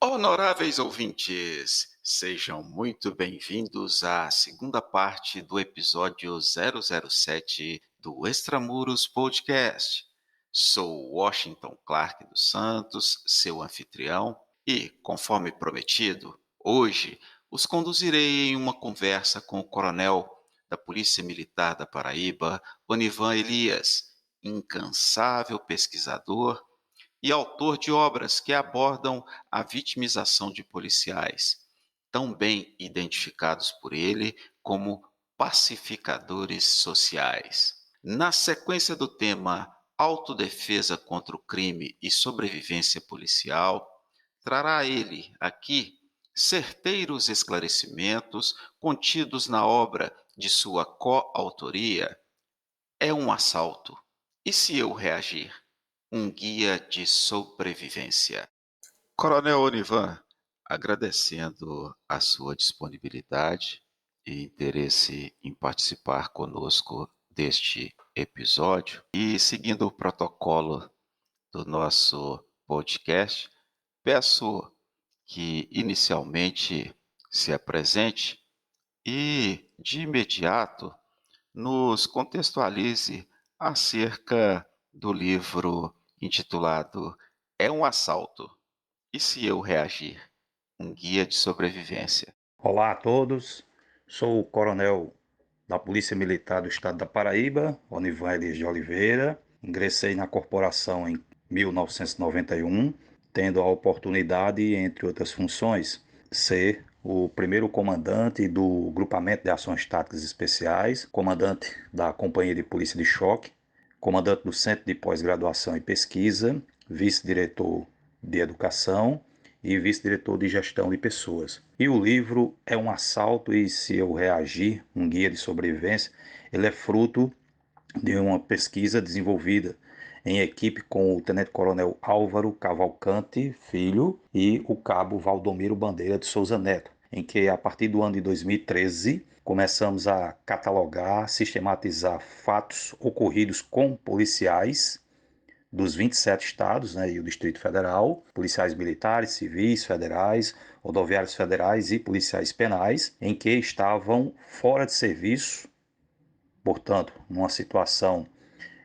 Honoráveis ouvintes, sejam muito bem-vindos à segunda parte do episódio 007 do Extramuros Podcast. Sou Washington Clark dos Santos, seu anfitrião, e, conforme prometido, hoje os conduzirei em uma conversa com o coronel da Polícia Militar da Paraíba, Onivan Elias, incansável pesquisador e autor de obras que abordam a vitimização de policiais, tão bem identificados por ele como pacificadores sociais. Na sequência do tema Autodefesa contra o crime e sobrevivência policial, trará ele aqui certeiros esclarecimentos contidos na obra de sua coautoria. É um assalto. E se eu reagir? Um guia de sobrevivência. Coronel Onivan, agradecendo a sua disponibilidade e interesse em participar conosco deste episódio e seguindo o protocolo do nosso podcast, peço que inicialmente se apresente e, de imediato, nos contextualize acerca do livro intitulado É um Assalto. E se eu reagir? Um guia de sobrevivência. Olá a todos, sou o coronel da Polícia Militar do Estado da Paraíba, Onivan Elias de Oliveira. Ingressei na corporação em 1991, tendo a oportunidade, entre outras funções, ser o primeiro comandante do Grupamento de Ações Táticas Especiais, comandante da Companhia de Polícia de Choque, comandante do Centro de Pós-Graduação e Pesquisa, vice-diretor de Educação e vice-diretor de Gestão de Pessoas. E o livro É um Assalto e se eu reagir, um guia de sobrevivência, ele é fruto de uma pesquisa desenvolvida em equipe com o tenente-coronel Álvaro Cavalcante Filho e o cabo Valdomiro Bandeira de Souza Neto, em que a partir do ano de 2013 começamos a catalogar, sistematizar fatos ocorridos com policiais dos 27 estados, e o Distrito Federal, policiais militares, civis, federais, rodoviários federais e policiais penais, em que estavam fora de serviço, portanto, numa situação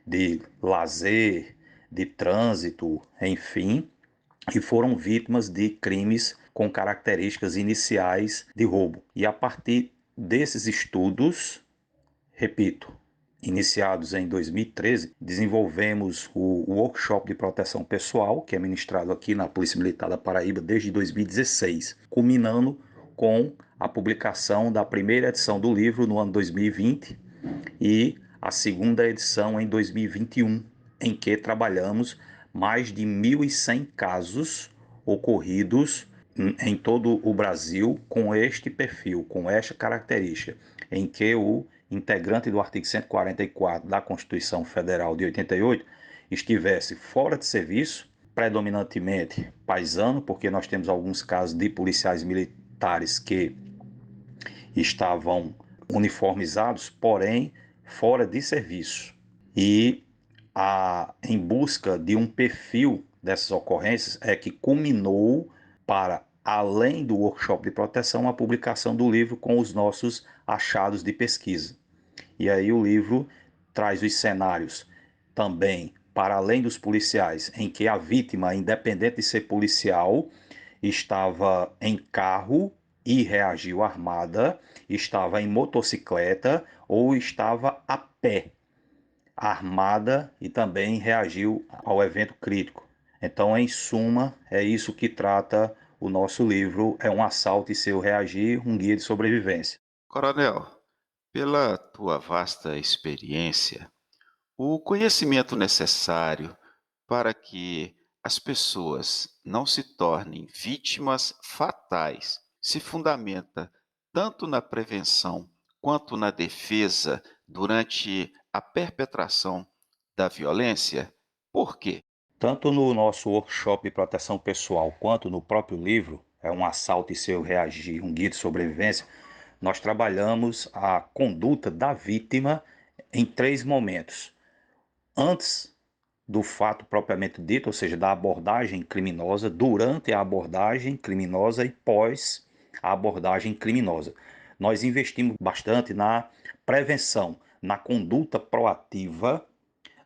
de lazer, de trânsito, enfim, e foram vítimas de crimes com características iniciais de roubo. E a partir desses estudos, repito, iniciados em 2013, desenvolvemos o workshop de proteção pessoal, que é ministrado aqui na Polícia Militar da Paraíba desde 2016, culminando com a publicação da primeira edição do livro no ano 2020 e a segunda edição em 2021, em que trabalhamos mais de 1.100 casos ocorridos em todo o Brasil com este perfil, com esta característica, em que o integrante do artigo 144 da Constituição Federal de 88 estivesse fora de serviço, predominantemente paisano, porque nós temos alguns casos de policiais militares que estavam uniformizados, porém fora de serviço. E em busca de um perfil dessas ocorrências é que culminou para, além do workshop de proteção, a publicação do livro com os nossos achados de pesquisa. E aí o livro traz os cenários também para além dos policiais, em que a vítima, independente de ser policial, estava em carro e reagiu armada, estava em motocicleta ou estava a pé, armada e também reagiu ao evento crítico. Então, em suma, é isso que trata o nosso livro, É um Assalto e se eu reagir, um guia de sobrevivência. Coronel, pela tua vasta experiência, o conhecimento necessário para que as pessoas não se tornem vítimas fatais se fundamenta tanto na prevenção quanto na defesa durante a perpetração da violência? Por quê? Tanto no nosso workshop de proteção pessoal quanto no próprio livro, é um assalto e seu reagir, um guia de sobrevivência, nós trabalhamos a conduta da vítima em 3 momentos. Antes do fato propriamente dito, ou seja, da abordagem criminosa, durante a abordagem criminosa e pós a abordagem criminosa. Nós investimos bastante na prevenção, na conduta proativa,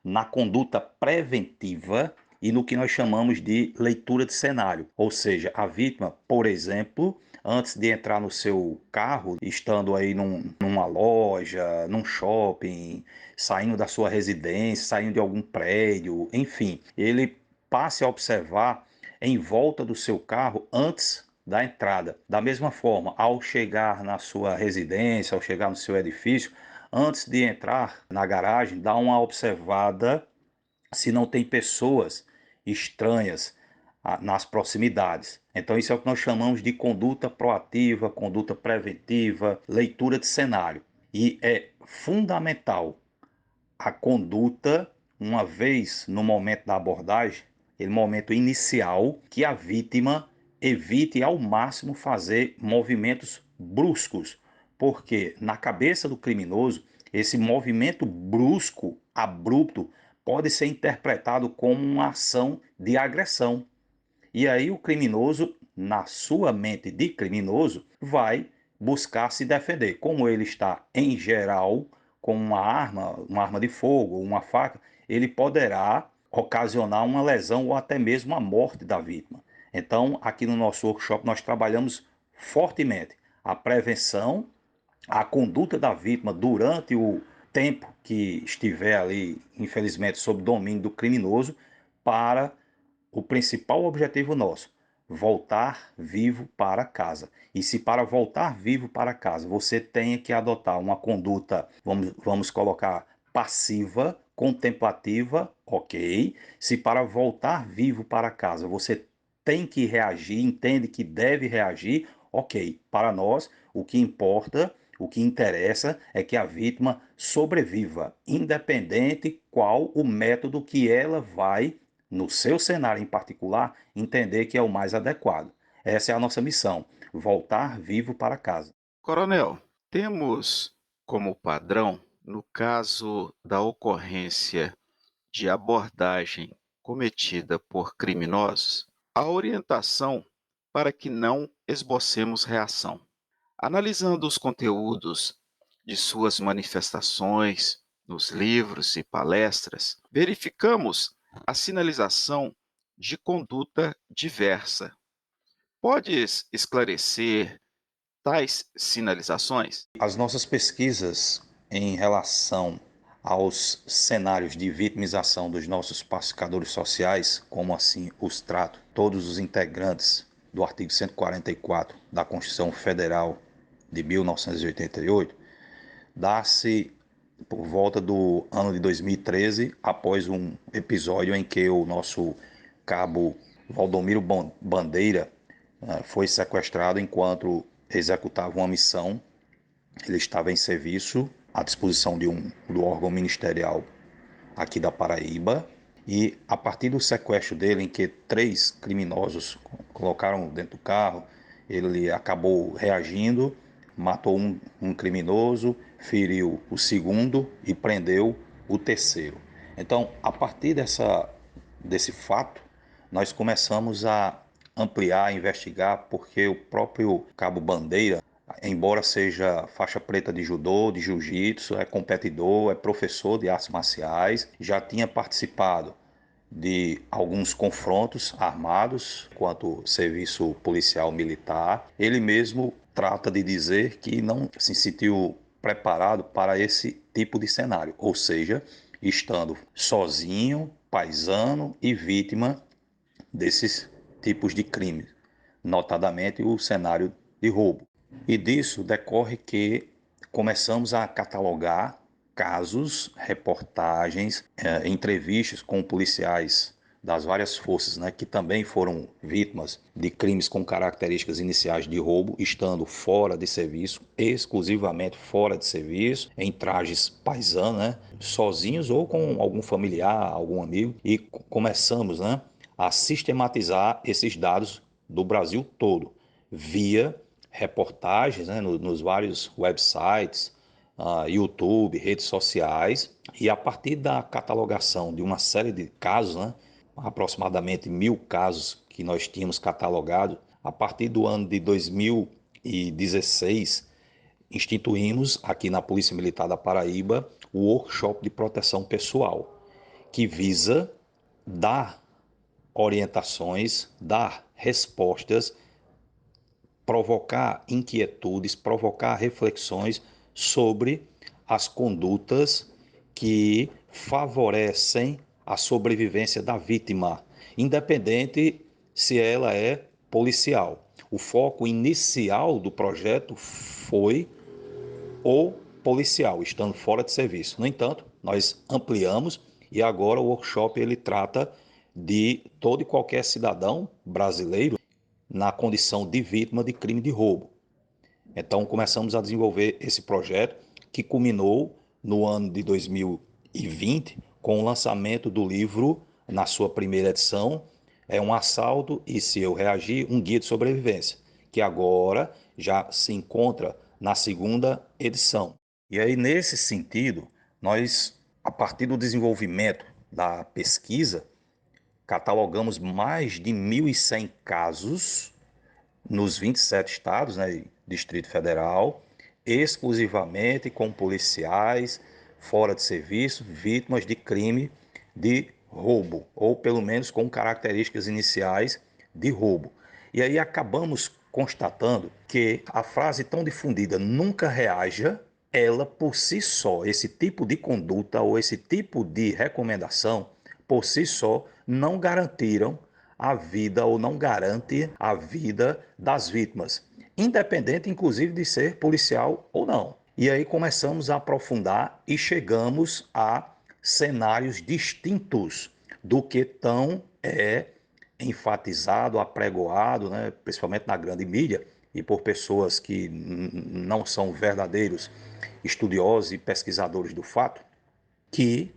na conduta preventiva e no que nós chamamos de leitura de cenário. Ou seja, a vítima, por exemplo, antes de entrar no seu carro, estando aí numa loja, num shopping, saindo da sua residência, saindo de algum prédio, enfim, ele passe a observar em volta do seu carro antes da entrada. Da mesma forma, ao chegar na sua residência, ao chegar no seu edifício, antes de entrar na garagem, dá uma observada se não tem pessoas estranhas nas proximidades. Então, isso é o que nós chamamos de conduta proativa, conduta preventiva, leitura de cenário. E é fundamental a conduta, uma vez no momento da abordagem, aquele momento inicial, que a vítima evite ao máximo fazer movimentos bruscos, porque na cabeça do criminoso, esse movimento brusco, abrupto, pode ser interpretado como uma ação de agressão. E aí o criminoso, na sua mente de criminoso, vai buscar se defender. Como ele está, em geral, com uma arma de fogo, uma faca, ele poderá ocasionar uma lesão ou até mesmo a morte da vítima. Então, aqui no nosso workshop, nós trabalhamos fortemente a prevenção, a conduta da vítima durante o tempo que estiver ali, infelizmente, sob domínio do criminoso, para o principal objetivo nosso, voltar vivo para casa. E se para voltar vivo para casa você tem que adotar uma conduta, vamos colocar, passiva, contemplativa, ok. Se para voltar vivo para casa você tem que reagir, entende que deve reagir, ok. Para nós, o que importa, o que interessa é que a vítima sobreviva, independente qual o método que ela vai, no seu cenário em particular, entender que é o mais adequado. Essa é a nossa missão, voltar vivo para casa. Coronel, temos como padrão, no caso da ocorrência de abordagem cometida por criminosos, a orientação para que não esbocemos reação. Analisando os conteúdos de suas manifestações nos livros e palestras, verificamos a sinalização de conduta diversa. Podes esclarecer tais sinalizações? As nossas pesquisas em relação aos cenários de vitimização dos nossos pacificadores sociais, como assim os trato todos os integrantes do artigo 144 da Constituição Federal de 1988, dá-se por volta do ano de 2013, após um episódio em que o nosso cabo Valdomiro Bandeira foi sequestrado enquanto executava uma missão. Ele estava em serviço à disposição do órgão ministerial aqui da Paraíba, e a partir do sequestro dele, em que 3 criminosos colocaram dentro do carro, ele acabou reagindo, matou um criminoso, feriu o segundo e prendeu o terceiro. Então, a partir desse fato, nós começamos a ampliar, a investigar, porque o próprio Cabo Bandeira, embora seja faixa preta de judô, de jiu-jitsu, é competidor, é professor de artes marciais, já tinha participado de alguns confrontos armados quanto serviço policial militar. Ele mesmo trata de dizer que não se sentiu preparado para esse tipo de cenário, ou seja, estando sozinho, paisano e vítima desses tipos de crimes, notadamente o cenário de roubo. E disso decorre que começamos a catalogar casos, reportagens, entrevistas com policiais das várias forças, né, que também foram vítimas de crimes com características iniciais de roubo, estando fora de serviço, exclusivamente fora de serviço, em trajes paisanos, né, sozinhos ou com algum familiar, algum amigo, e começamos, né, a sistematizar esses dados do Brasil todo. via reportagens, né, nos vários websites, YouTube, redes sociais, e a partir da catalogação de uma série de casos, né, aproximadamente 1.000 casos que nós tínhamos catalogado, a partir do ano de 2016, instituímos aqui na Polícia Militar da Paraíba o workshop de proteção pessoal, que visa dar orientações, dar respostas, provocar inquietudes, provocar reflexões sobre as condutas que favorecem a sobrevivência da vítima, independente se ela é policial. O foco inicial do projeto foi o policial, estando fora de serviço. No entanto, nós ampliamos e agora o workshop ele trata de todo e qualquer cidadão brasileiro na condição de vítima de crime de roubo. Então começamos a desenvolver esse projeto que culminou no ano de 2020 com o lançamento do livro, na sua primeira edição, é um assalto e se eu reagir, um guia de sobrevivência, que agora já se encontra na segunda edição. E aí nesse sentido, nós, a partir do desenvolvimento da pesquisa, catalogamos mais de 1.100 casos nos 27 estados, né, Distrito Federal, exclusivamente com policiais fora de serviço, vítimas de crime de roubo, ou pelo menos com características iniciais de roubo. E aí acabamos constatando que a frase tão difundida, nunca reaja, ela por si só, esse tipo de conduta ou esse tipo de recomendação, por si só, não garantiram a vida ou não garante a vida das vítimas, independente inclusive de ser policial ou não. E aí começamos a aprofundar e chegamos a cenários distintos do que tão é enfatizado, apregoado, né, principalmente na grande mídia e por pessoas que não são verdadeiros estudiosos e pesquisadores do fato, que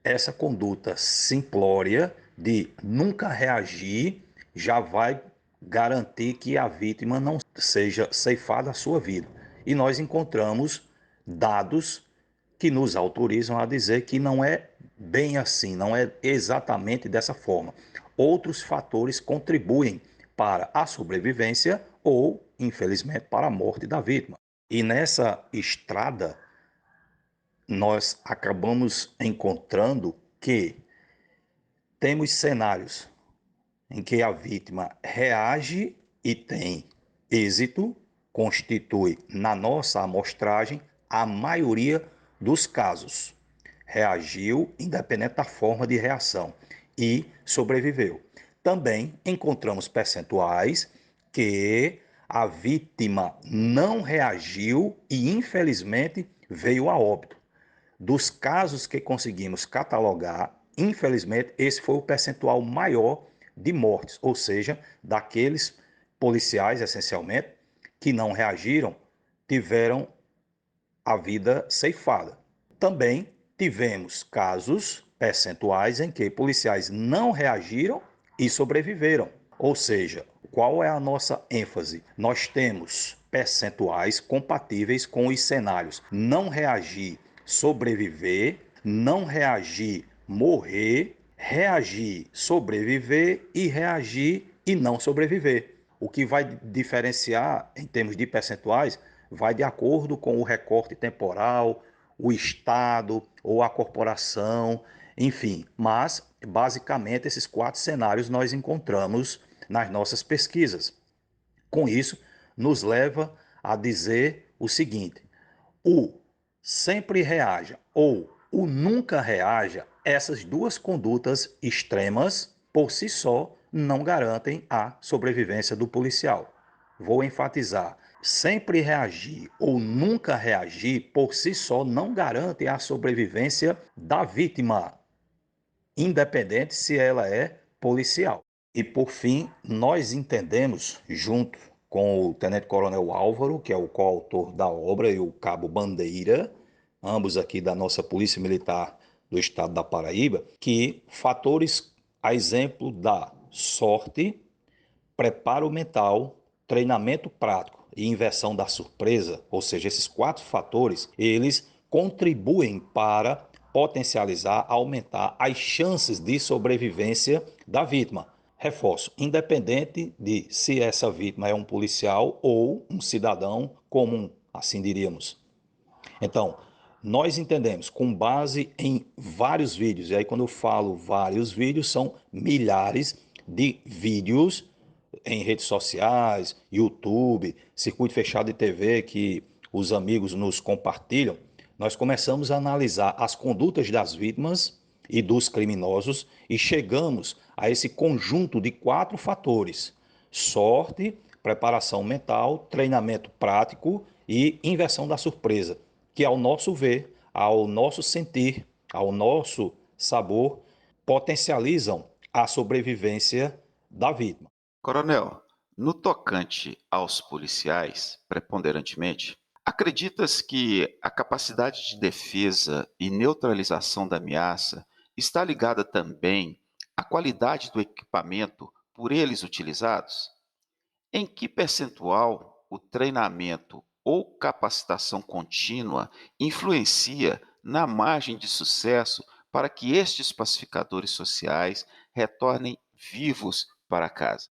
essa conduta simplória de nunca reagir já vai garantir que a vítima não seja ceifada a sua vida. E nós encontramos dados que nos autorizam a dizer que não é bem assim, não é exatamente dessa forma. Outros fatores contribuem para a sobrevivência ou, infelizmente, para a morte da vítima. E nessa estrada nós acabamos encontrando que temos cenários em que a vítima reage e tem êxito, constitui na nossa amostragem a maioria dos casos. Reagiu, independente da forma de reação, e sobreviveu. Também encontramos percentuais que a vítima não reagiu e, infelizmente, veio a óbito. Dos casos que conseguimos catalogar, infelizmente, esse foi o percentual maior de mortes, ou seja, daqueles policiais, essencialmente, que não reagiram, tiveram a vida ceifada. Também tivemos casos percentuais em que policiais não reagiram e sobreviveram. Ou seja, qual é a nossa ênfase? Nós temos percentuais compatíveis com os cenários não reagir, sobreviver, não reagir, morrer, reagir, sobreviver e reagir e não sobreviver. O que vai diferenciar em termos de percentuais vai de acordo com o recorte temporal, o estado ou a corporação, enfim. Mas, basicamente, esses 4 cenários nós encontramos nas nossas pesquisas. Com isso, nos leva a dizer o seguinte: o sempre reaja ou o nunca reaja, essas duas condutas extremas, por si só, não garantem a sobrevivência do policial. Vou enfatizar: sempre reagir ou nunca reagir, por si só, não garante a sobrevivência da vítima, independente se ela é policial. E por fim, nós entendemos, junto com o Tenente Coronel Álvaro, que é o coautor da obra, e o Cabo Bandeira, ambos aqui da nossa Polícia Militar do Estado da Paraíba, que fatores a exemplo da sorte, preparo mental, treinamento prático e inversão da surpresa, ou seja, esses 4 fatores, eles contribuem para potencializar, aumentar as chances de sobrevivência da vítima. Reforço, independente de se essa vítima é um policial ou um cidadão comum, assim diríamos. Então, nós entendemos com base em vários vídeos, e aí quando eu falo vários vídeos, são milhares de vídeos em redes sociais, YouTube, circuito fechado de TV que os amigos nos compartilham. Nós começamos a analisar as condutas das vítimas e dos criminosos e chegamos a esse conjunto de 4 fatores: sorte, preparação mental, treinamento prático e inversão da surpresa, que ao nosso ver, ao nosso sentir, ao nosso sabor, potencializam a sobrevivência da vítima. Coronel, no tocante aos policiais, preponderantemente, acreditas que a capacidade de defesa e neutralização da ameaça está ligada também à qualidade do equipamento por eles utilizados? Em que percentual o treinamento ou capacitação contínua influencia na margem de sucesso para que estes pacificadores sociais retornem vivos para casa?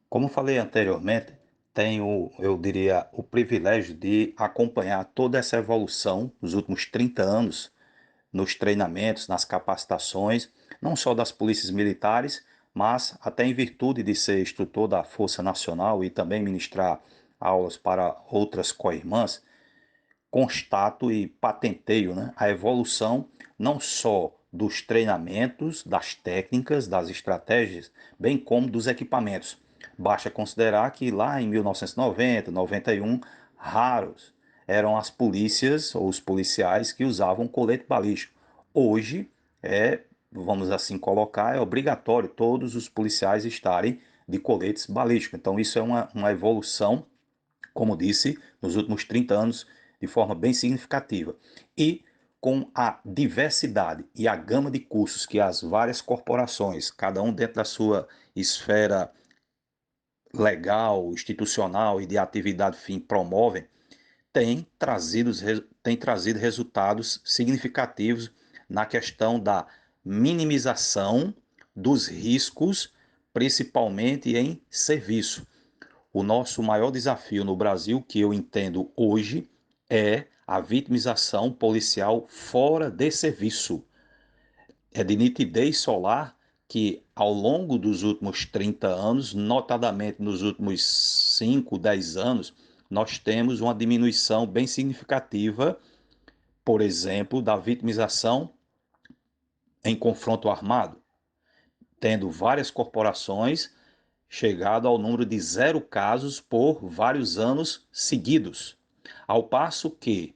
Como falei anteriormente, tenho, eu diria, o privilégio de acompanhar toda essa evolução nos últimos 30 anos, nos treinamentos, nas capacitações, não só das polícias militares, mas até em virtude de ser instrutor da Força Nacional e também ministrar aulas para outras co-irmãs, constato e patenteio, né, a evolução não só dos treinamentos, das técnicas, das estratégias, bem como dos equipamentos. Basta considerar que lá em 1990, 91, raros eram as polícias ou os policiais que usavam colete balístico. Hoje vamos assim colocar, é obrigatório todos os policiais estarem de coletes balísticos. Então isso é uma evolução, como disse, nos últimos 30 anos, de forma bem significativa. E com a diversidade e a gama de cursos que as várias corporações, cada um dentro da sua esfera legal, institucional e de atividade fim promovem, tem trazido resultados significativos na questão da minimização dos riscos, principalmente em serviço. O nosso maior desafio no Brasil, que eu entendo hoje, é a vitimização policial fora de serviço. É de nitidez solar que, ao longo dos últimos 30 anos, notadamente nos últimos 5, 10 anos, nós temos uma diminuição bem significativa, por exemplo, da vitimização em confronto armado, tendo várias corporações chegado ao número de 0 casos por vários anos seguidos. Ao passo que,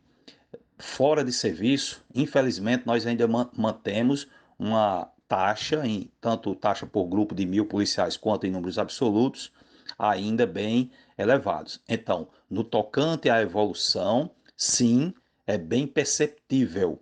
fora de serviço, infelizmente, nós ainda mantemos uma taxa, tanto taxa por grupo de 1.000 policiais quanto em números absolutos, ainda bem elevados. Então, no tocante à evolução, sim, é bem perceptível,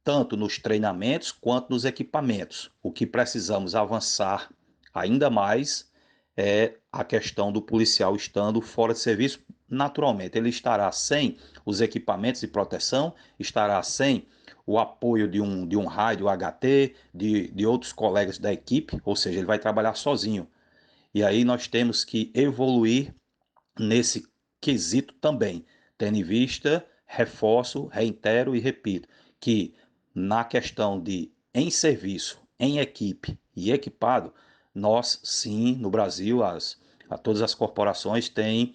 tanto nos treinamentos quanto nos equipamentos. O que precisamos avançar ainda mais é a questão do policial estando fora de serviço. Naturalmente, ele estará sem os equipamentos de proteção, estará sem o apoio de um rádio HT, de outros colegas da equipe, ou seja, ele vai trabalhar sozinho. E aí nós temos que evoluir nesse quesito também, tendo em vista, reforço, reitero e repito, que na questão de em serviço, em equipe e equipado, nós sim, no Brasil, todas as corporações têm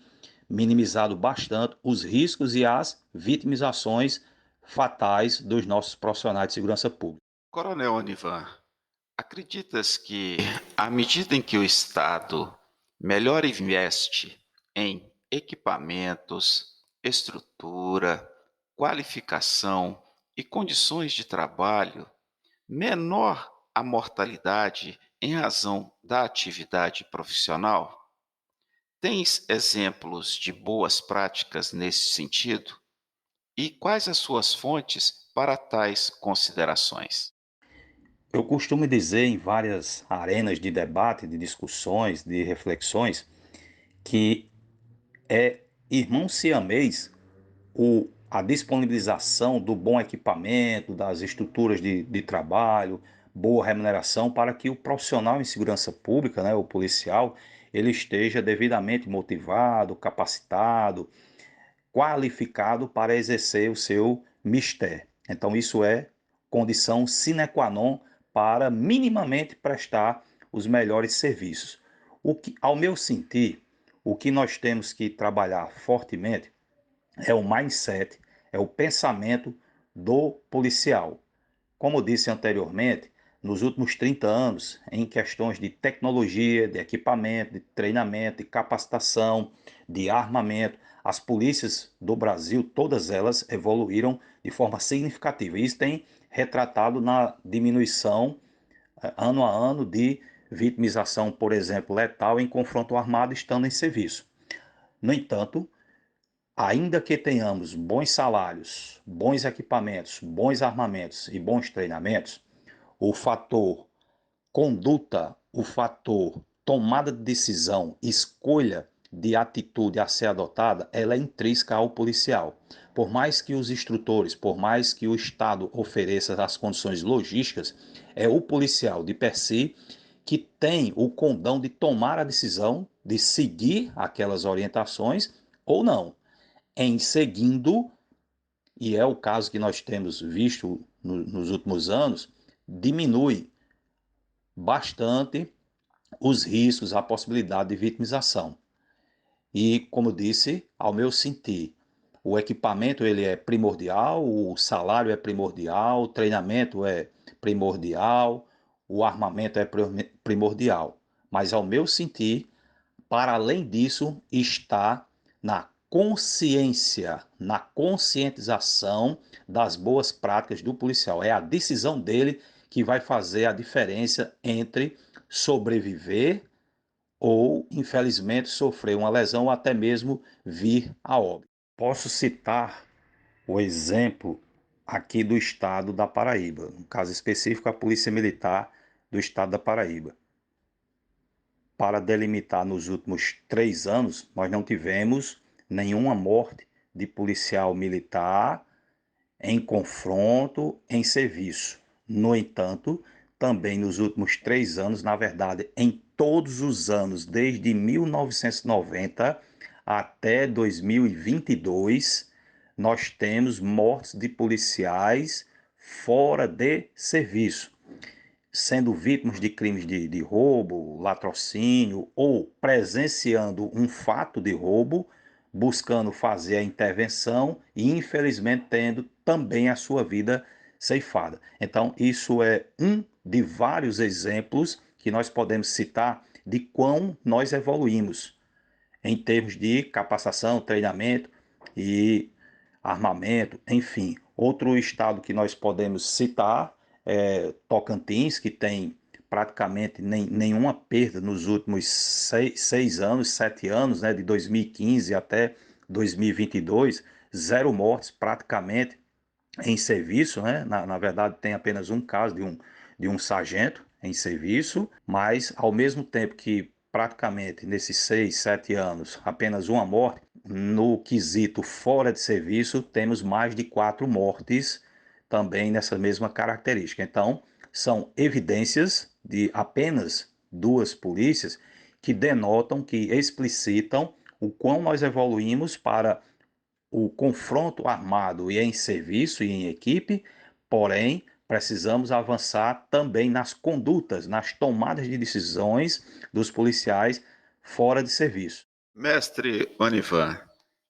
minimizado bastante os riscos e as vitimizações fatais dos nossos profissionais de segurança pública. Coronel Onivan, acreditas que, à medida em que o Estado melhor investe em equipamentos, estrutura, qualificação e condições de trabalho, menor a mortalidade em razão da atividade profissional? Tens exemplos de boas práticas nesse sentido? E quais as suas fontes para tais considerações? Eu costumo dizer em várias arenas de debate, de discussões, de reflexões, que é irmão siamês a disponibilização do bom equipamento, das estruturas de trabalho, boa remuneração, para que o profissional em segurança pública, né, o policial, ele esteja devidamente motivado, capacitado, qualificado para exercer o seu mistério. Então, isso é condição sine qua non para minimamente prestar os melhores serviços. Ao meu sentir, o que nós temos que trabalhar fortemente é o mindset, é o pensamento do policial. Como disse anteriormente, nos últimos 30 anos, em questões de tecnologia, de equipamento, de treinamento, de capacitação, de armamento, as polícias do Brasil, todas elas evoluíram de forma significativa. Isso tem retratado na diminuição, ano a ano, de vitimização, por exemplo, letal em confronto armado estando em serviço. No entanto, ainda que tenhamos bons salários, bons equipamentos, bons armamentos e bons treinamentos, o fator conduta, o fator tomada de decisão, escolha de atitude a ser adotada, ela é intrínseca ao policial. Por mais que os instrutores, por mais que o Estado ofereça as condições logísticas, é o policial de per si que tem o condão de tomar a decisão de seguir aquelas orientações ou não. Em seguindo, e é o caso que nós temos visto nos últimos anos, diminui bastante os riscos, a possibilidade de vitimização. E, como disse, ao meu sentir, o equipamento ele é primordial, o salário é primordial, o treinamento é primordial, o armamento é primordial. Mas, ao meu sentir, para além disso, está na consciência, na conscientização das boas práticas do policial. É a decisão dele que vai fazer a diferença entre sobreviver ou, infelizmente, sofrer uma lesão ou até mesmo vir a óbito. Posso citar o exemplo aqui do estado da Paraíba, no caso específico, a Polícia Militar do estado da Paraíba. Para delimitar, nos últimos 3 anos, nós não tivemos nenhuma morte de policial militar em confronto, em serviço. No entanto, também nos últimos 3 anos, na verdade, em todos os anos, desde 1990 até 2022, nós temos mortes de policiais fora de serviço, sendo vítimas de crimes de roubo, latrocínio ou presenciando um fato de roubo, buscando fazer a intervenção e, infelizmente, tendo também a sua vida ceifada. Então, isso é um de vários exemplos que nós podemos citar de quão nós evoluímos em termos de capacitação, treinamento e armamento, enfim. Outro estado que nós podemos citar é Tocantins, que tem praticamente nenhuma perda nos últimos 6 anos, 7 anos, né, de 2015 até 2022, zero mortes praticamente em serviço, né? Na verdade, tem apenas um caso de um sargento em serviço, mas ao mesmo tempo que praticamente nesses 6, 7 anos apenas uma morte, no quesito fora de serviço temos mais de 4 mortes também nessa mesma característica. Então, são evidências de apenas 2 polícias que denotam, que explicitam o quão nós evoluímos para o confronto armado e em serviço e em equipe, porém, precisamos avançar também nas condutas, nas tomadas de decisões dos policiais fora de serviço. Mestre Onivan,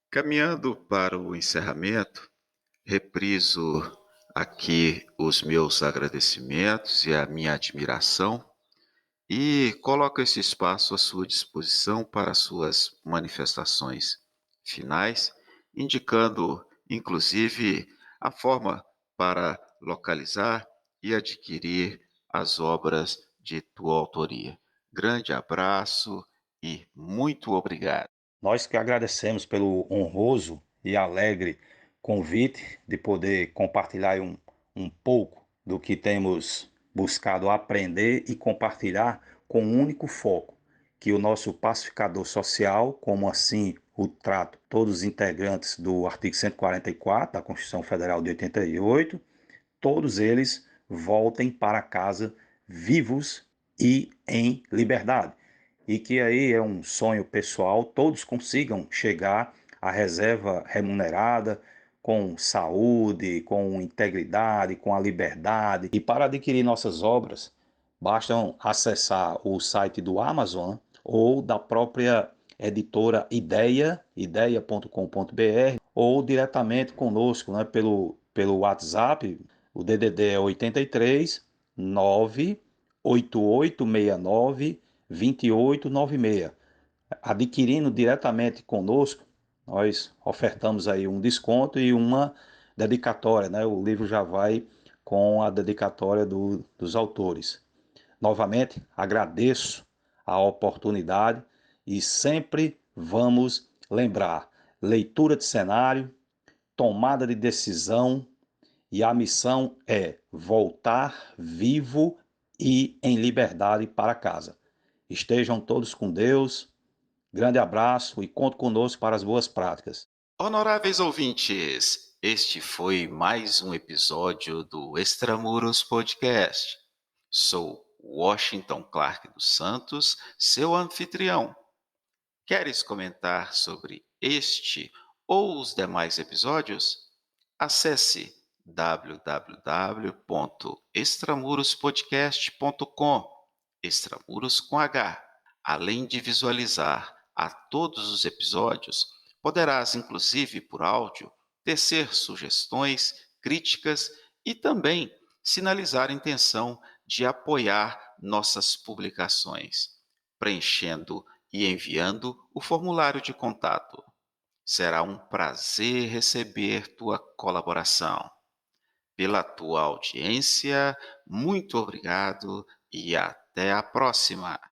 caminhando para o encerramento, repriso aqui os meus agradecimentos e a minha admiração e coloco esse espaço à sua disposição para suas manifestações finais, indicando, inclusive, a forma para localizar e adquirir as obras de tua autoria. Grande abraço e muito obrigado. Nós que agradecemos pelo honroso e alegre convite de poder compartilhar um pouco do que temos buscado aprender e compartilhar com um único foco, que o nosso pacificador social, como assim o trato, todos os integrantes do artigo 144 da Constituição Federal de 88, todos eles voltem para casa vivos e em liberdade. E que aí é um sonho pessoal, todos consigam chegar à reserva remunerada, com saúde, com integridade, com a liberdade. E para adquirir nossas obras, basta acessar o site do Amazon ou da própria editora ideia.com.br ou diretamente conosco, né, pelo WhatsApp. O DDD é 83 98869 2896. Adquirindo diretamente conosco, nós ofertamos aí um desconto e uma dedicatória, né? O livro já vai com a dedicatória dos autores. Novamente, agradeço a oportunidade e sempre vamos lembrar: leitura de cenário, tomada de decisão, e a missão é voltar vivo e em liberdade para casa. Estejam todos com Deus. Grande abraço e conto conosco para as boas práticas. Honoráveis ouvintes, este foi mais um episódio do Extramuros Podcast. Sou Washington Clark dos Santos, seu anfitrião. Queres comentar sobre este ou os demais episódios? Acesse www.extramurospodcast.com, Extramuros com H. Além de visualizar a todos os episódios, poderás, inclusive por áudio, tecer sugestões, críticas e também sinalizar a intenção de apoiar nossas publicações, preenchendo e enviando o formulário de contato. Será um prazer receber tua colaboração. Pela tua audiência, muito obrigado e até a próxima!